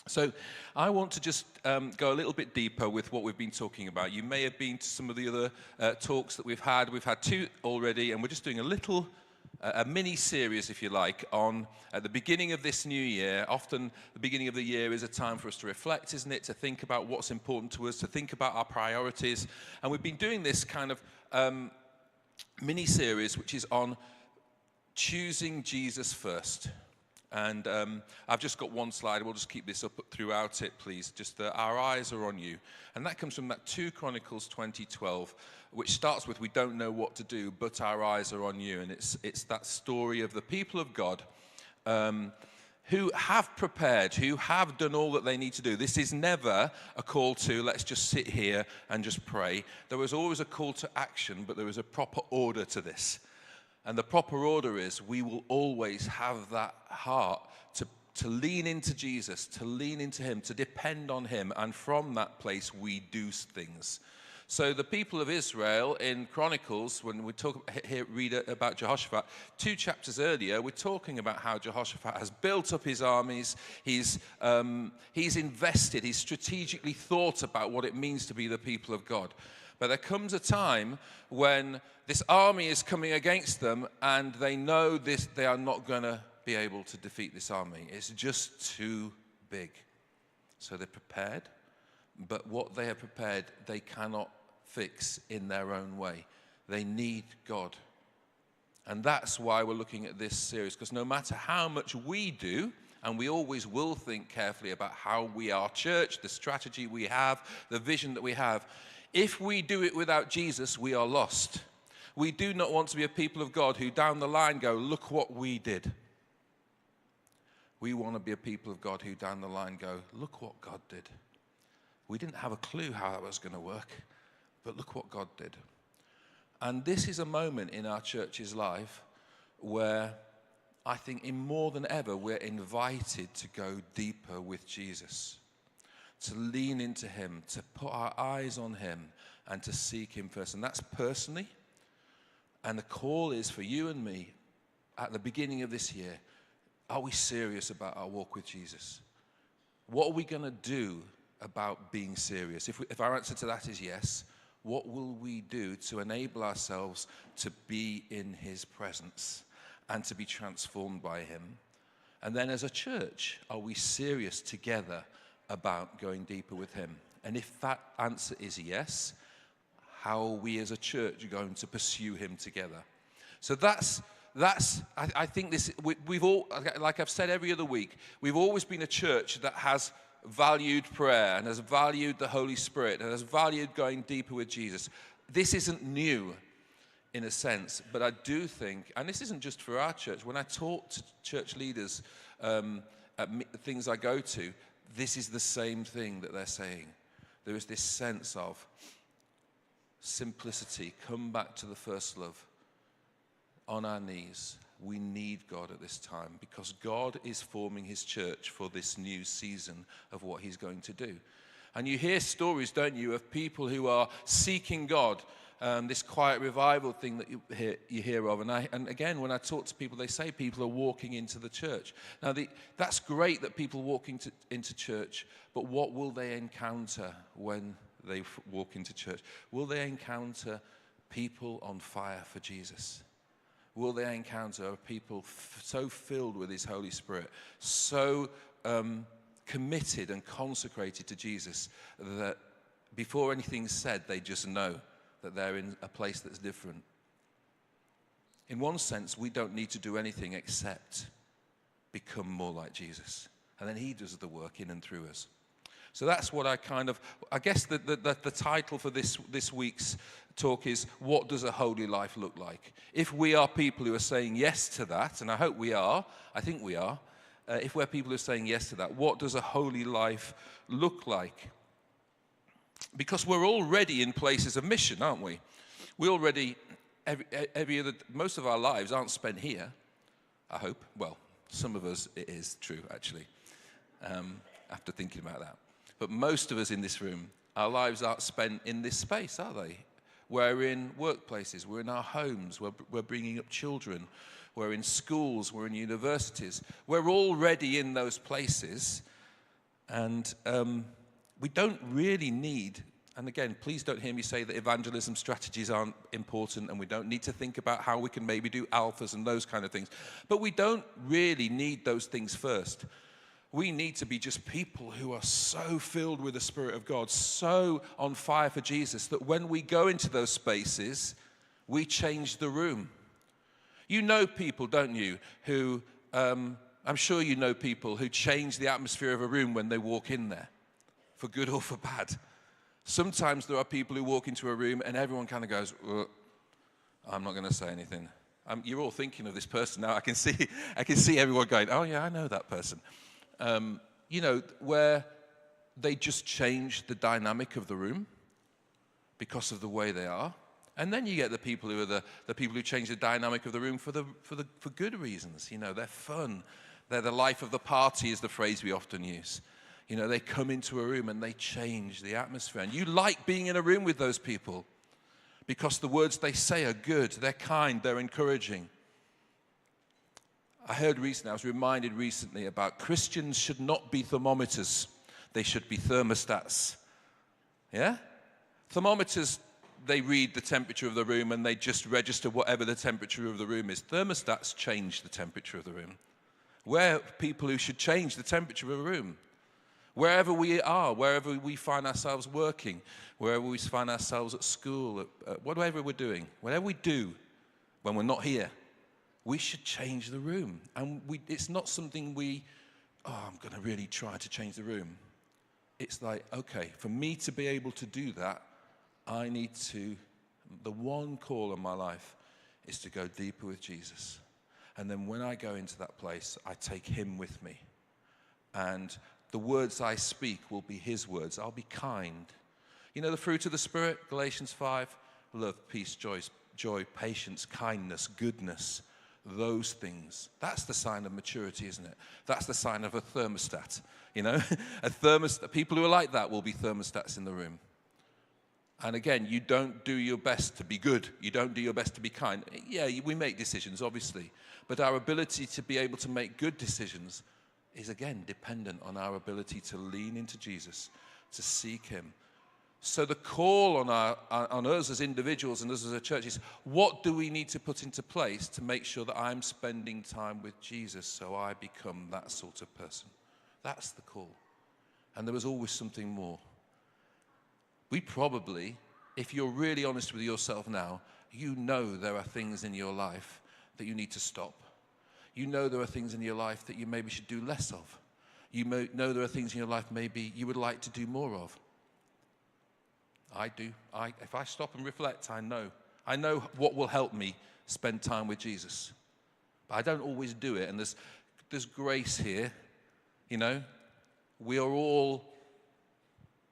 So I want to just go a little bit deeper with what we've been talking about. You may have been to some of the other talks that we've had. We've had 2 already, and we're just doing a mini series, if you like, on at the beginning of this new year. Often the beginning of the year is a time for us to reflect, isn't it? To think about what's important to us, to think about our priorities. And we've been doing this kind of mini series, which is on choosing Jesus first. And I've just got one slide. We'll just keep this up throughout it, please. Just our eyes are on you. And that comes from that 2 Chronicles 20:12, which starts with, we don't know what to do, but our eyes are on you. And it's that story of the people of God who have prepared, who have done all that they need to do. This is never a call to, let's just sit here and just pray. There was always a call to action, but there was a proper order to this. And the proper order is we will always have that heart to lean into Jesus, to lean into him, to depend on him. And from that place, we do things. So the people of Israel in Chronicles, when we read about Jehoshaphat, 2 chapters earlier, we're talking about how Jehoshaphat has built up his armies. He's invested, he's strategically thought about what it means to be the people of God. But there comes a time when this army is coming against them and they know they are not going to be able to defeat this army. It's just too big. So they're prepared, but what they have prepared, they cannot fix in their own way. They need God. And that's why we're looking at this series, because no matter how much we do, and we always will think carefully about how we are church, the strategy we have, the vision that we have, if we do it without Jesus, we are lost. We do not want to be a people of God who down the line go, look what we did. We want to be a people of God who down the line go, look what God did. We didn't have a clue how that was going to work, but look what God did. And this is a moment in our church's life where I think in more than ever we're invited to go deeper with Jesus. To lean into him, to put our eyes on him, and to seek him first. And that's personally. And the call is for you and me at the beginning of this year, are we serious about our walk with Jesus? What are we going to do about being serious? If our answer to that is yes, what will we do to enable ourselves to be in his presence and to be transformed by him? And then as a church, are we serious together about going deeper with him? And if that answer is yes, how are we as a church going to pursue him together? So I think this, we've all, like I've said every other week, we've always been a church that has valued prayer and has valued the Holy Spirit and has valued going deeper with Jesus. This isn't new in a sense, but I do think, and this isn't just for our church, when I talk to church leaders at things I go to, this is the same thing that they're saying. There is this sense of simplicity, come back to the first love, on our knees. We need God at this time because God is forming his church for this new season of what he's going to do. And you hear stories, don't you, of people who are seeking God, this quiet revival thing that you hear of. And again, when I talk to people, they say people are walking into the church. Now, that's great that people walk into church, but what will they encounter when they walk into church? Will they encounter people on fire for Jesus? Will they encounter people so filled with his Holy Spirit, so committed and consecrated to Jesus that before anything's said, they just know that they're in a place that's different? In one sense, we don't need to do anything except become more like Jesus. And then he does the work in and through us. So that's what I guess the title for this week's talk is, what does a holy life look like? If we are people who are saying yes to that, and I hope we are, I think we are, if we're people who are saying yes to that, what does a holy life look like? Because we're already in places of mission, aren't we? We already, most of our lives aren't spent here, I hope. Well, some of us, it is true, actually, after thinking about that. But most of us in this room, our lives aren't spent in this space, are they? We're in workplaces, we're in our homes, we're bringing up children, we're in schools, we're in universities. We're already in those places, And we don't really need, and again, please don't hear me say that evangelism strategies aren't important and we don't need to think about how we can maybe do alphas and those kind of things. But we don't really need those things first. We need to be just people who are so filled with the Spirit of God, so on fire for Jesus, that when we go into those spaces, we change the room. You know people, don't you, who, I'm sure you know people who change the atmosphere of a room when they walk in there, for good or for bad. Sometimes there are people who walk into a room and everyone kind of goes, I'm not going to say anything. You're all thinking of this person now. I can see everyone going, oh yeah, I know that person. Where they just change the dynamic of the room because of the way they are. And then you get the people who are the people who change the dynamic of the room for good reasons. They're fun. They're the life of the party is the phrase we often use. They come into a room and they change the atmosphere. And you like being in a room with those people because the words they say are good, they're kind, they're encouraging. I was reminded recently about Christians should not be thermometers. They should be thermostats. Yeah? Thermometers, they read the temperature of the room and they just register whatever the temperature of the room is. Thermostats change the temperature of the room. We're people who should change the temperature of a room. Wherever we are, wherever we find ourselves working, wherever we find ourselves at school, whatever we're doing, whatever we do when we're not here, we should change the room. And it's not something I'm going to really try to change the room. It's like, okay, for me to be able to do that, the one call in my life is to go deeper with Jesus. And then when I go into that place, I take him with me. And the words I speak will be his words. I'll be kind. The fruit of the Spirit, Galatians 5, love, peace, joy, patience, kindness, goodness. Those things. That's the sign of maturity, isn't it? That's the sign of a thermostat. A thermostat. People who are like that will be thermostats in the room. And again, you don't do your best to be good. You don't do your best to be kind. Yeah, we make decisions, obviously. But our ability to be able to make good decisions is, again, dependent on our ability to lean into Jesus, to seek him. So the call on us as individuals and us as a church is, what do we need to put into place to make sure that I'm spending time with Jesus so I become that sort of person? That's the call. And there was always something more. We probably, if you're really honest with yourself now, there are things in your life that you need to stop. There are things in your life that you maybe should do less of. There are things in your life maybe you would like to do more of. I do. If I stop and reflect, I know. I know what will help me spend time with Jesus. But I don't always do it. And there's grace here. We are all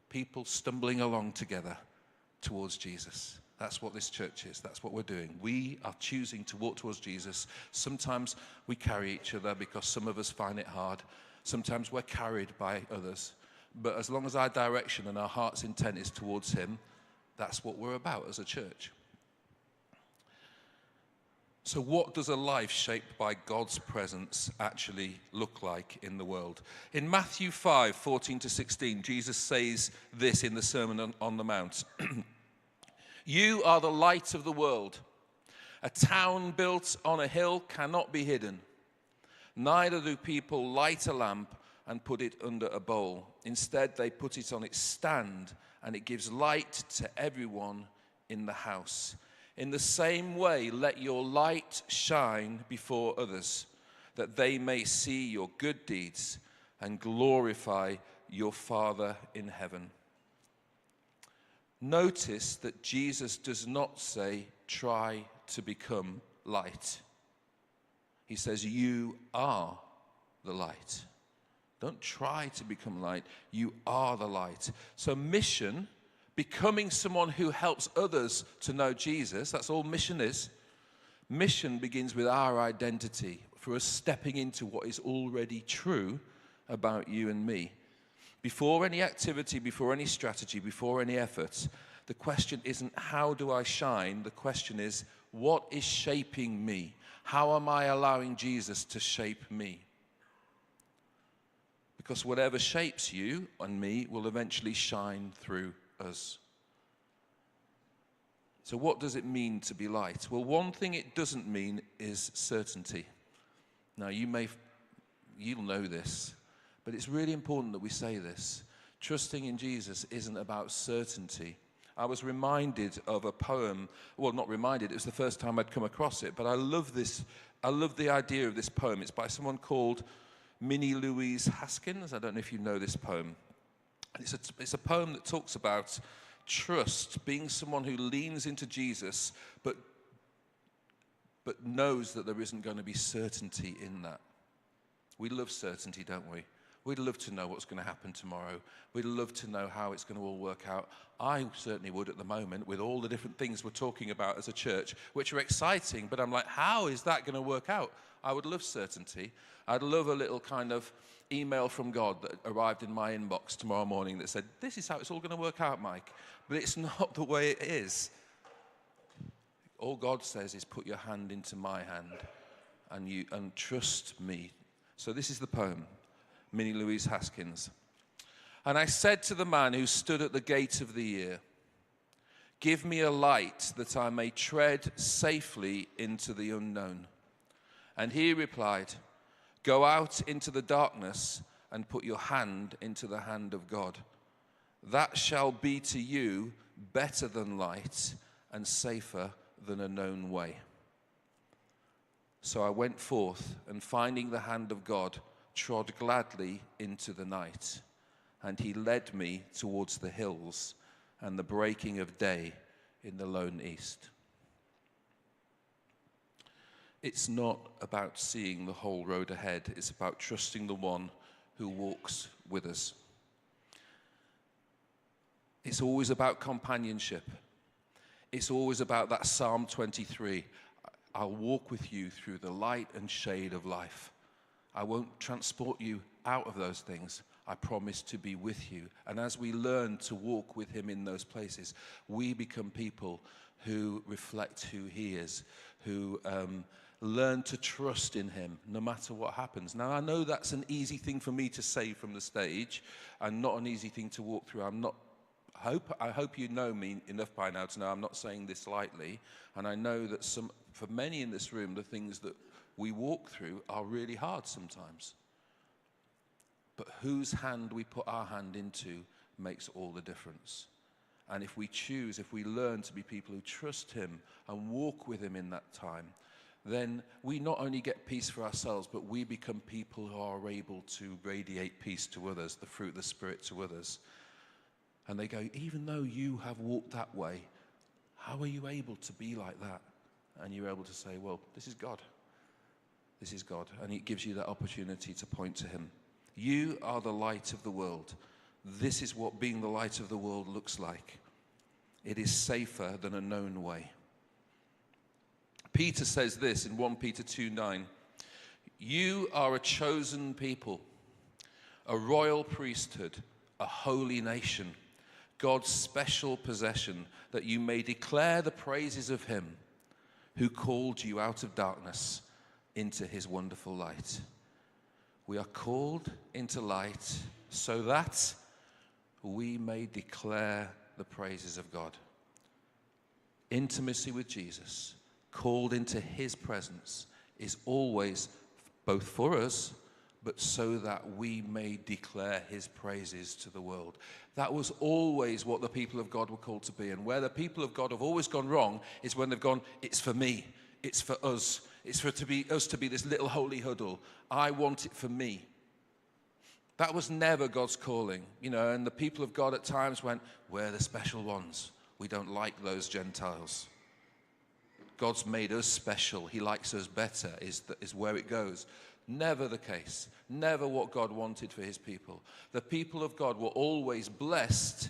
people stumbling along together towards Jesus. That's what this church is. That's what we're doing. We are choosing to walk towards Jesus. Sometimes we carry each other because some of us find it hard. Sometimes we're carried by others. But as long as our direction and our heart's intent is towards him, that's what we're about as a church. So what does a life shaped by God's presence actually look like in the world? In Matthew 5, 14 to 16, Jesus says this in the Sermon on the Mount. You are the light of the world. A town built on a hill cannot be hidden. Neither do people light a lamp and put it under a bowl. Instead, they put it on its stand, and it gives light to everyone in the house. In the same way, let your light shine before others, that they may see your good deeds and glorify your Father in heaven. Notice that Jesus does not say, try to become light. He says, you are the light. Don't try to become light. You are the light. So mission, becoming someone who helps others to know Jesus, that's all mission is. Mission begins with our identity, for us stepping into what is already true about you and me. Before any activity, before any strategy, before any effort, the question isn't how do I shine? The question is, what is shaping me? How am I allowing Jesus to shape me? because whatever shapes you and me will eventually shine through us. So what does it mean to be light? Well, one thing it doesn't mean is certainty. Now, you'll know this, but it's really important that we say this. Trusting in Jesus isn't about certainty. I was reminded of a poem, well, not reminded, it was the first time I'd come across it, but I love the idea of this poem. It's by someone called Minnie Louise Haskins. I don't know if you know this poem. It's a poem that talks about trust, being someone who leans into Jesus, but knows that there isn't going to be certainty in that. We love certainty, don't we? We'd love to know what's going to happen tomorrow. We'd love to know how it's going to all work out. I certainly would at the moment, with all the different things we're talking about as a church, which are exciting, but I'm like, how is that going to work out? I would love certainty. I'd love a little kind of email from God that arrived in my inbox tomorrow morning that said, this is how it's all going to work out, Mike. But it's not the way it is. All God says is put your hand into my hand and trust me. So this is the poem, Minnie Louise Haskins. And I said to the man who stood at the gate of the year, give me a light that I may tread safely into the unknown. And he replied, go out into the darkness and put your hand into the hand of God. That shall be to you better than light and safer than a known way. So I went forth and finding the hand of God, trod gladly into the night. And he led me towards the hills and the breaking of day in the lone east. It's not about seeing the whole road ahead. It's about trusting the one who walks with us. It's always about companionship. It's always about that Psalm 23. I'll walk with you through the light and shade of life. I won't transport you out of those things. I promise to be with you. And as we learn to walk with him in those places, we become people who reflect who he is, who learn to trust in him no matter what happens. Now, I know that's an easy thing for me to say from the stage and not an easy thing to walk through. I hope you know me enough by now to know I'm not saying this lightly. And I know that for many in this room, the things that we walk through are really hard sometimes. But whose hand we put our hand into makes all the difference. And if we learn to be people who trust him and walk with him in that time, then we not only get peace for ourselves, but we become people who are able to radiate peace to others, the fruit of the Spirit to others. And they go, even though you have walked that way, how are you able to be like that? And you're able to say, well, this is God. This is God. And it gives you that opportunity to point to him. You are the light of the world. This is what being the light of the world looks like. It is safer than a known way. Peter says this in 1 Peter 2:9. You are a chosen people, a royal priesthood, a holy nation, God's special possession, that you may declare the praises of him who called you out of darkness into his wonderful light. We are called into light so that we may declare the praises of God. Intimacy with Jesus, called into his presence, is always both for us, but so that we may declare his praises to the world. That was always what the people of God were called to be. And where the people of God have always gone wrong is when they've gone, it's for me, it's for us, it's for us to be this little holy huddle. I want it for me. That was never God's calling, and the people of God at times went, we're the special ones. We don't like those Gentiles. God's made us special. He likes us better, is where it goes. Never the case. Never what God wanted for his people. The people of God were always blessed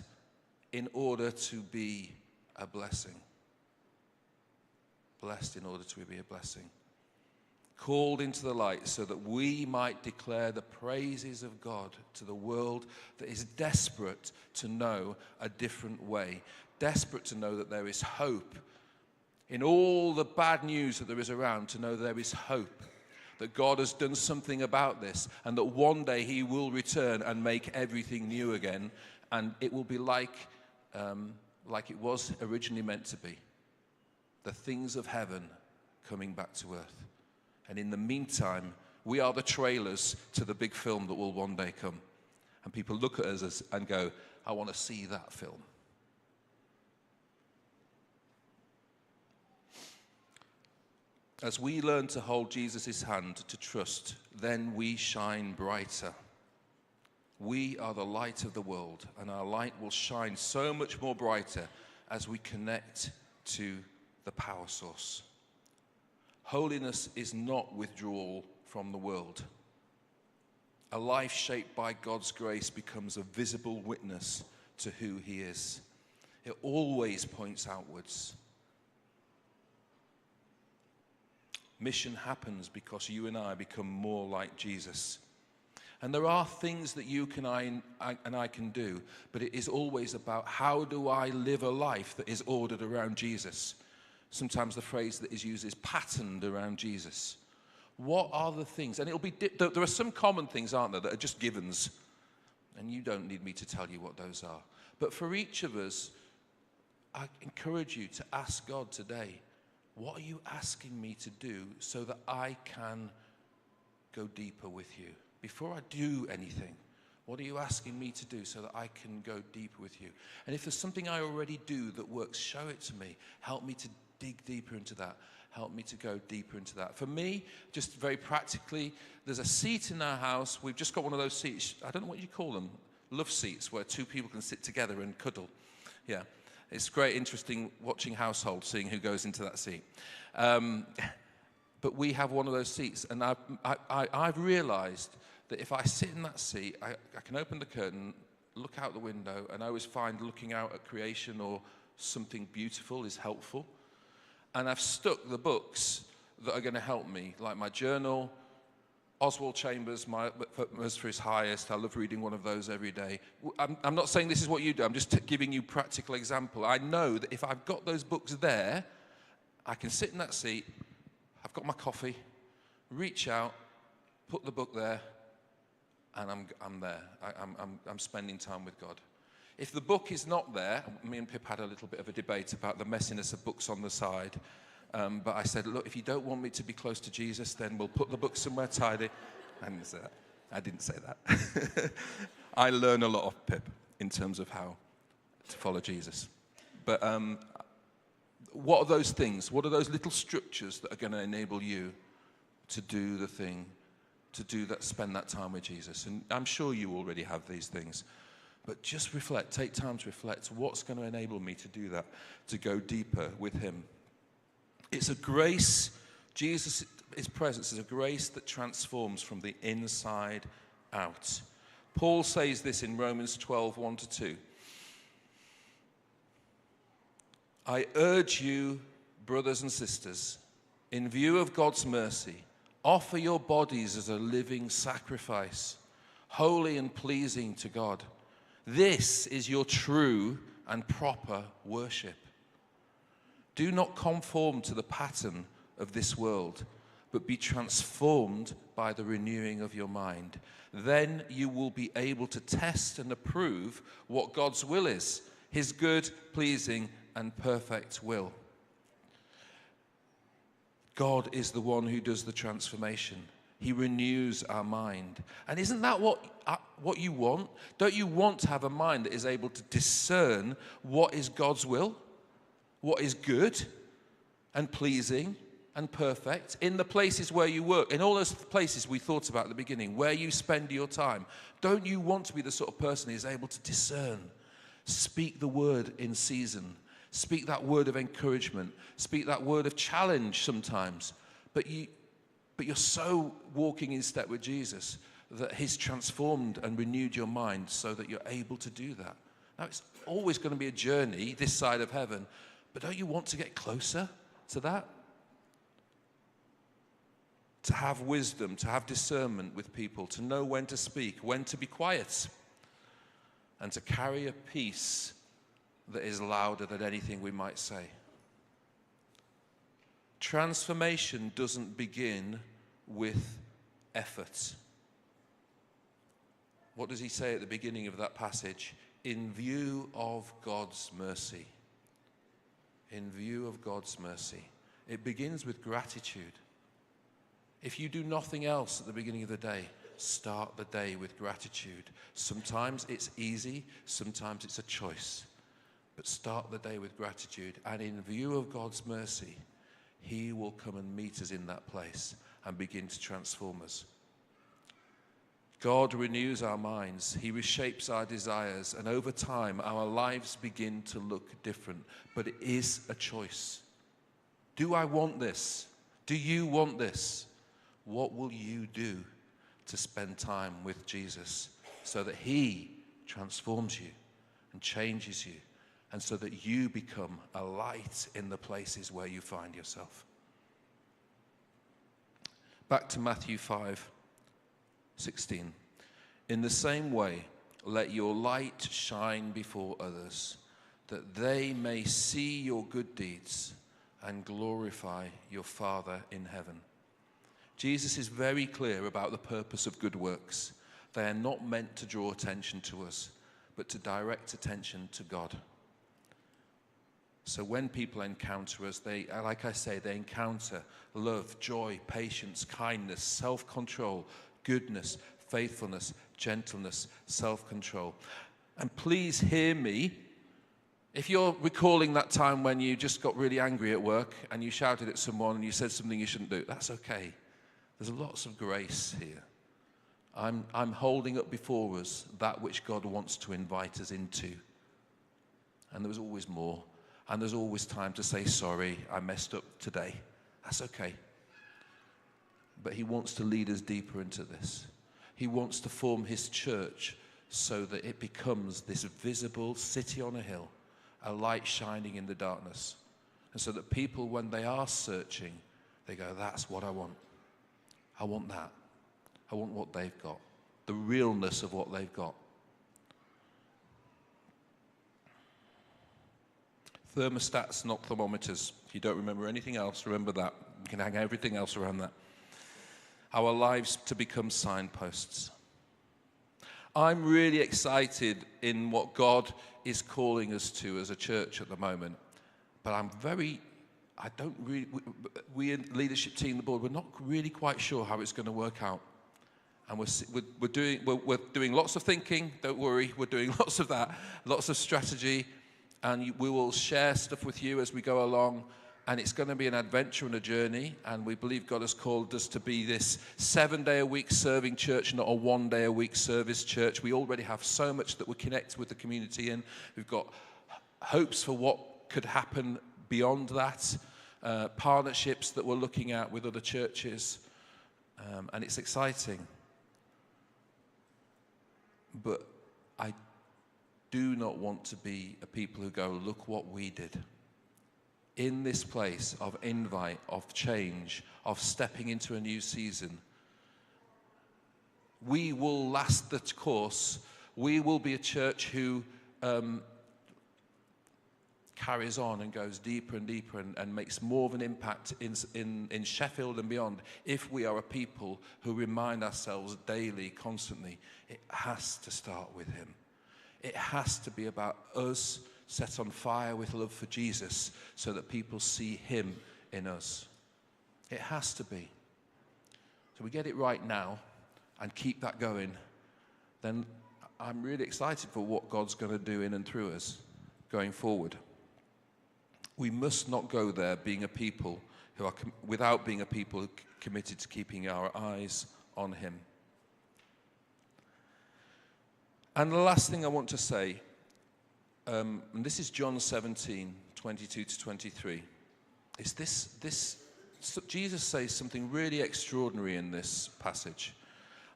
in order to be a blessing. Blessed in order to be a blessing. Called into the light so that we might declare the praises of God to the world that is desperate to know a different way. Desperate to know that there is hope. In all the bad news that there is around, to know there is hope. that God has done something about this, and that one day he will return and make everything new again, and it will be like it was originally meant to be. The things of heaven coming back to earth. And in the meantime, we are the trailers to the big film that will one day come. And people look at us and go, I want to see that film. As we learn to hold Jesus' hand, to trust, then we shine brighter. We are the light of the world, and our light will shine so much more brighter as we connect to the power source. Holiness is not withdrawal from the world. A life shaped by God's grace becomes a visible witness to who he is. It always points outwards. Mission happens because you and I become more like Jesus. And there are things that you and I can do, but it is always about how do I live a life that is ordered around Jesus. Sometimes the phrase that is used is patterned around Jesus. What are the things? And there are some common things, aren't there, that are just givens. And you don't need me to tell you what those are. But for each of us, I encourage you to ask God today, what are you asking me to do so that I can go deeper with you? Before I do anything, what are you asking me to do so that I can go deeper with you? And if there's something I already do that works, show it to me. Help me to dig deeper into that. Help me to go deeper into that. For me, just very practically, there's a seat in our house. We've just got one of those seats. I don't know what you call them. Love seats, where two people can sit together and cuddle. Yeah. It's great, interesting watching households, seeing who goes into that seat. But we have one of those seats, and I've realized that if I sit in that seat, I can open the curtain, look out the window, and I always find looking out at creation or something beautiful is helpful. And I've stuck the books that are going to help me, like my journal, Oswald Chambers, for his highest. I love reading one of those every day. I'm not saying this is what you do. I'm just giving you practical example. I know that if I've got those books there, I can sit in that seat, I've got my coffee, reach out, put the book there, and I'm there. I'm spending time with God. If the book is not there, me and Pip had a little bit of a debate about the messiness of books on the side. But I said, look, if you don't want me to be close to Jesus, then we'll put the book somewhere tidy. I didn't say that. I learn a lot of Pip in terms of how to follow Jesus. But what are those things? What are those little structures that are going to enable you to do the thing, to do that, spend that time with Jesus? And I'm sure you already have these things. But just reflect, take time to reflect. What's going to enable me to do that, to go deeper with him? It's a grace, Jesus' presence is a grace that transforms from the inside out. Paul says this in Romans 12, 1-2. I urge you, brothers and sisters, in view of God's mercy, offer your bodies as a living sacrifice, holy and pleasing to God. This is your true and proper worship. Do not conform to the pattern of this world, but be transformed by the renewing of your mind. Then you will be able to test and approve what God's will is, his good, pleasing, and perfect will. God is the one who does the transformation. He renews our mind. And isn't that what you want? Don't you want to have a mind that is able to discern what is God's will? What is good and pleasing and perfect in the places where you work, in all those places we thought about at the beginning, where you spend your time? Don't you want to be the sort of person who is able to discern, speak the word in season, speak that word of encouragement, speak that word of challenge sometimes, but you're so walking in step with Jesus that he's transformed and renewed your mind so that you're able to do that. Now, it's always going to be a journey this side of heaven, but don't you want to get closer to that? To have wisdom, to have discernment with people, to know when to speak, when to be quiet, and to carry a peace that is louder than anything we might say. Transformation doesn't begin with effort. What does he say at the beginning of that passage? In view of God's mercy. In view of God's mercy. It begins with gratitude. If you do nothing else at the beginning of the day, start the day with gratitude. Sometimes it's easy, sometimes it's a choice. But start the day with gratitude. And in view of God's mercy, he will come and meet us in that place and begin to transform us. God renews our minds. He reshapes our desires. And over time, our lives begin to look different. But it is a choice. Do I want this? Do you want this? What will you do to spend time with Jesus so that he transforms you and changes you, and so that you become a light in the places where you find yourself? Back to Matthew 5:16. In the same way, let your light shine before others, that they may see your good deeds and glorify your Father in heaven. Jesus is very clear about the purpose of good works. They are not meant to draw attention to us, but to direct attention to God. So when people encounter us, they, like I say, they encounter love, joy, patience, kindness, self-control, goodness, faithfulness, gentleness, self-control. And please hear me. If you're recalling that time when you just got really angry at work and you shouted at someone and you said something you shouldn't do, that's okay. There's lots of grace here. I'm holding up before us that which God wants to invite us into. And there was always more. And there's always time to say, sorry, I messed up today. That's okay. But he wants to lead us deeper into this. He wants to form his church so that it becomes this visible city on a hill, a light shining in the darkness. And so that people, when they are searching, they go, that's what I want. I want that. I want what they've got. The realness of what they've got. Thermostats, not thermometers. If you don't remember anything else, remember that. You can hang everything else around that. Our lives to become signposts. I'm really excited in what God is calling us to as a church at the moment. But we in the leadership team, the board, we're not really quite sure how it's going to work out. And we're doing lots of thinking, don't worry, we're doing lots of that, lots of strategy, and we will share stuff with you as we go along. And it's going to be an adventure and a journey, and we believe God has called us to be this 7-day-a-week serving church, not a 1-day-a-week service church. We already have so much that we connect with the community in. We've got hopes for what could happen beyond that, partnerships that we're looking at with other churches, and it's exciting. But I do not want to be a people who go, look what we did. In this place of invite, of change, of stepping into a new season, we will last the course. We will be a church who carries on and goes deeper and deeper and makes more of an impact in Sheffield and beyond if we are a people who remind ourselves daily, constantly, it has to start with him. It has to be about us set on fire with love for Jesus so that people see him in us. It has to be. So we get it right now and keep that going, then I'm really excited for what God's going to do in and through us going forward. We must not go there being a people who are without being a people committed to keeping our eyes on him. And the last thing I want to say, and this is John 17, 22 to 23. Is this Jesus says something really extraordinary in this passage.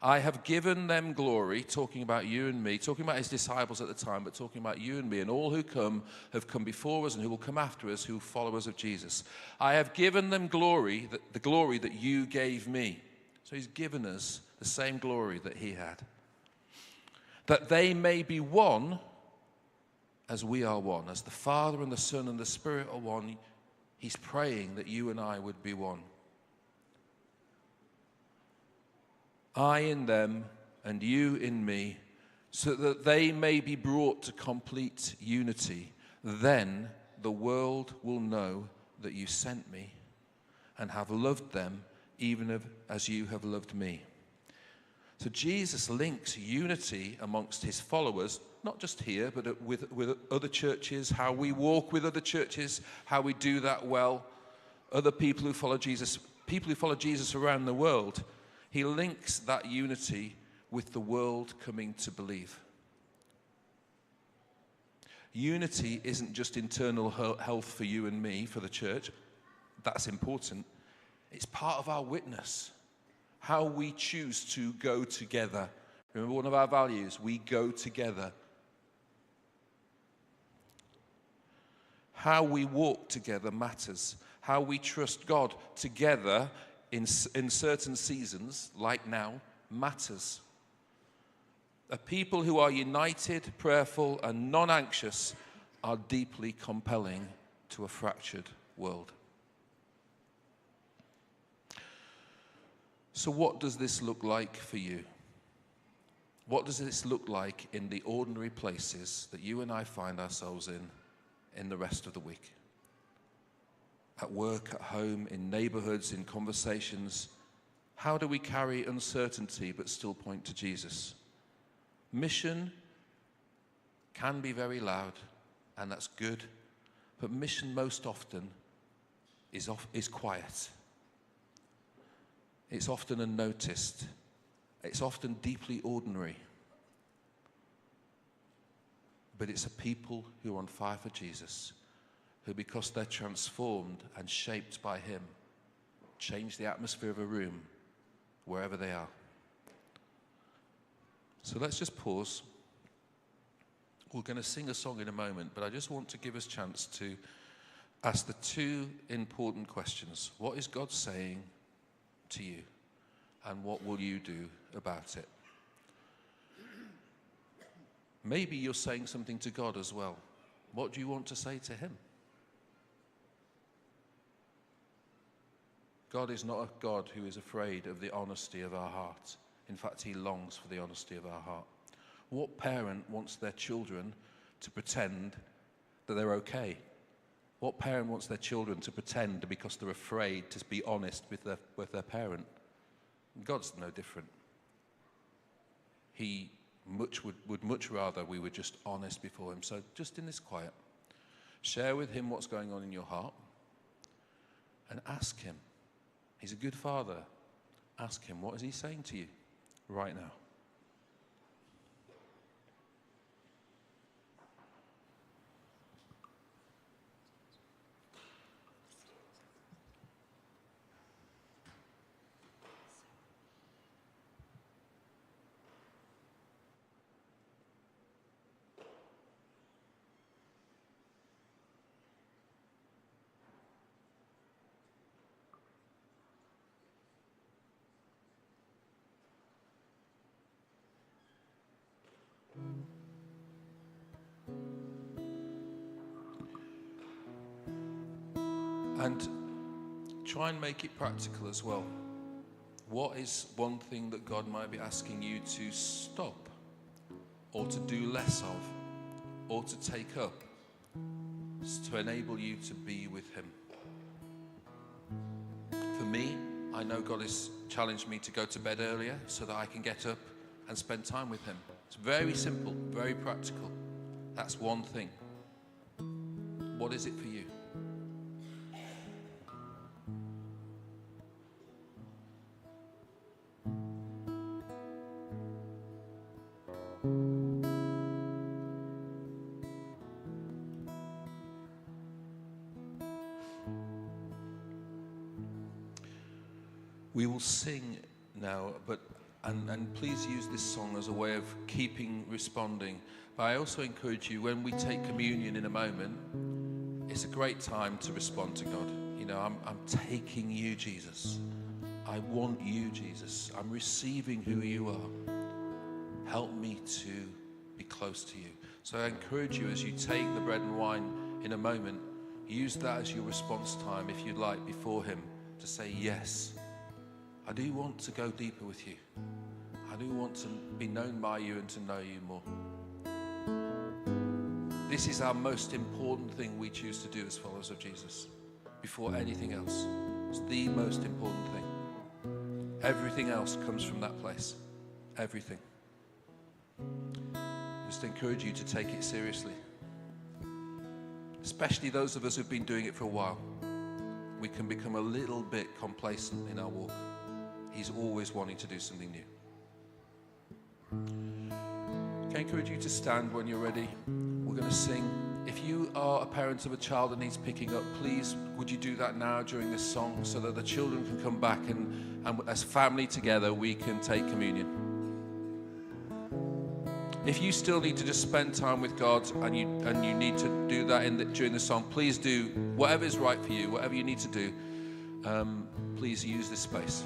I have given them glory, talking about you and me, talking about his disciples at the time, but talking about you and me, and all who come have come before us and who will come after us, who are followers of Jesus. I have given them glory, the glory that you gave me. So he's given us the same glory that he had. That they may be one as we are one. As the Father and the Son and the Spirit are one, he's praying that you and I would be one. I in them and you in me, so that they may be brought to complete unity. Then the world will know that you sent me and have loved them even as you have loved me. So Jesus links unity amongst his followers, not just here, but with other churches, how we walk with other churches, how we do that well, other people who follow Jesus around the world. He links that unity with the world coming to believe. Unity isn't just internal health for you and me, for the church. That's important. It's part of our witness. How we choose to go together. Remember one of our values, we go together. How we walk together matters. How we trust God together in certain seasons, like now, matters. A people who are united, prayerful, and non-anxious are deeply compelling to a fractured world. So what does this look like for you? What does this look like in the ordinary places that you and I find ourselves in the rest of the week? At work, at home, in neighborhoods, in conversations. How do we carry uncertainty but still point to Jesus? Mission can be very loud, and that's good, but mission most often is quiet. It's often unnoticed. It's often deeply ordinary. But it's a people who are on fire for Jesus, who, because they're transformed and shaped by him, change the atmosphere of a room wherever they are. So let's just pause. We're going to sing a song in a moment, but I just want to give us a chance to ask the two important questions. What is God saying to you, and what will you do about it? Maybe you're saying something to God as well. What do you want to say to him? God is not a God who is afraid of the honesty of our heart. In fact, he longs for the honesty of our heart. What parent wants their children to pretend that they're okay? What parent wants their children to pretend because they're afraid to be honest with their parent? God's no different. He would much rather we were just honest before him. So just in this quiet, share with him what's going on in your heart and ask him. He's a good father. Ask him, what is he saying to you right now? And try and make it practical as well. What is one thing that God might be asking you to stop, or to do less of, or to take up, to enable you to be with him? For me, I know God has challenged me to go to bed earlier so that I can get up and spend time with him. It's very simple, very practical. That's one thing. What is it for you? We will sing now, and please use this song as a way of keeping responding. But I also encourage you, when we take communion in a moment, it's a great time to respond to God. You know, I'm taking you, Jesus. I want you, Jesus. I'm receiving who you are. Help me to be close to you. So I encourage you, as you take the bread and wine in a moment, use that as your response time, if you'd like, before him, to say, yes, I do want to go deeper with you. I do want to be known by you and to know you more. This is our most important thing we choose to do as followers of Jesus. Before anything else. It's the most important thing. Everything else comes from that place. Everything. Just encourage you to take it seriously. Especially those of us who've been doing it for a while. We can become a little bit complacent in our walk. He's always wanting to do something new. Can I encourage you to stand when you're ready? We're going to sing. If you are a parent of a child that needs picking up, please would you do that now during this song so that the children can come back and as family together we can take communion. If you still need to just spend time with God and you need to do that during the song, please do whatever is right for you, whatever you need to do. Please use this space.